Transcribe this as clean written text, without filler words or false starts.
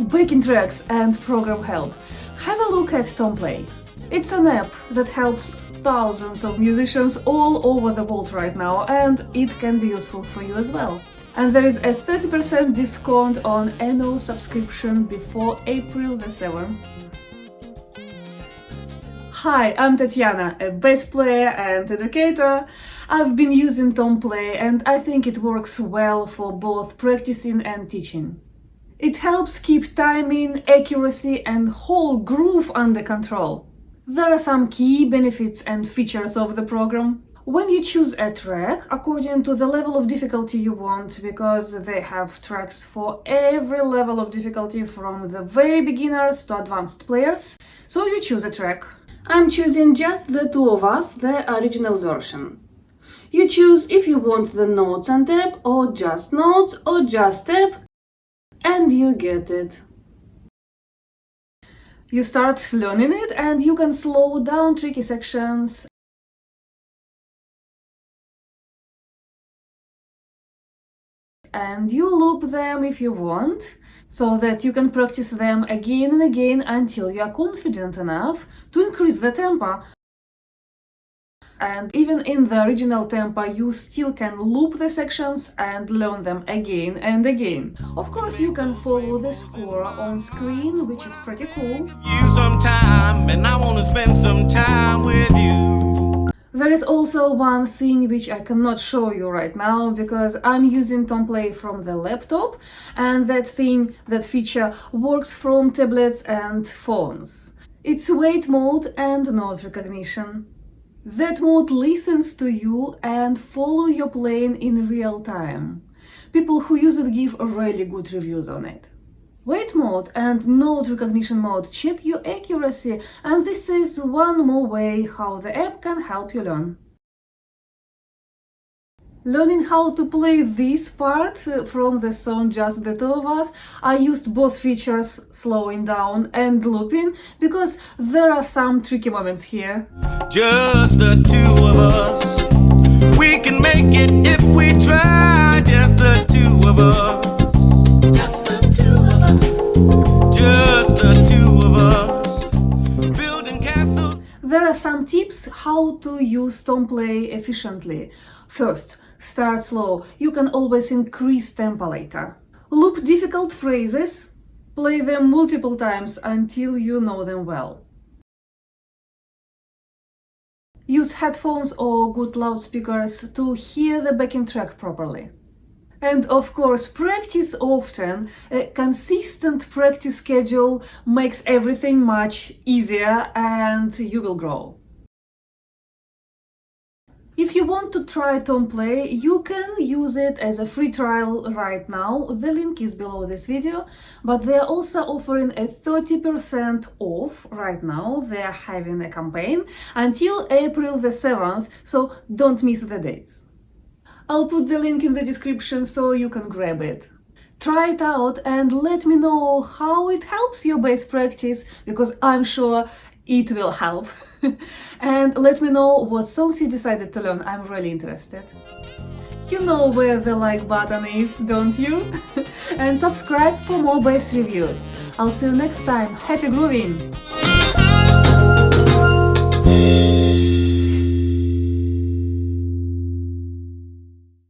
love backing tracks and program help, have a look at Tomplay. It's an app that helps thousands of musicians all over the world right now, and it can be useful for you as well. And there is a 30% discount on annual subscription before April the 7th. Hi, I'm Tatiana, a bass player and educator. I've been using Tomplay and I think it works well for both practicing and teaching. It helps keep timing, accuracy and whole groove under control. There are some key benefits and features of the program. When you choose a track according to the level of difficulty you want, because they have tracks for every level of difficulty from the very beginners to advanced players, so you choose a track. I'm choosing Just the Two of Us, the original version. You choose if you want the notes and tap, or just notes, or just tap, and you get it. You start learning it and you can slow down tricky sections and you loop them if you want, so that you can practice them again and again until you are confident enough to increase the tempo. And even in the original tempo, you still can loop the sections and learn them again and again. Of course, you can follow the score on screen, which is pretty cool. You some time, and I want to spend some time with you. There is also one thing which I cannot show you right now because I'm using Tomplay from the laptop, and that feature works from tablets and phones. It's wait mode and note recognition. That mode listens to you and follow your playing in real time. People who use it give really good reviews on it. Wait mode and note recognition mode check your accuracy, and this is one more way how the app can help you learn. Learning how to play this part from the song Just the Two of Us, I used both features, slowing down and looping, because there are some tricky moments here. Just the two of us, we can make it if we try. Just the two of us, just the two of us, just the two of us, building castles. There are some tips how to use Tomplay efficiently. First, start slow. You can always increase tempo later. Loop difficult phrases. Play them multiple times until you know them well. Use headphones or good loudspeakers to hear the backing track properly. And of course, practice often. A consistent practice schedule makes everything much easier and you will grow. If you want to try Tomplay, you can use it as a free trial right now. The link is below this video, but they are also offering a 30% off right now. They are having a campaign until April the 7th, so don't miss the dates. I'll put the link in the description so you can grab it. Try it out and let me know how it helps your bass practice, because I'm sure it will help. And let me know what songs you decided to learn. I'm really interested. You know where the like button is, don't you? And subscribe for more bass reviews. I'll see you next time. Happy grooving!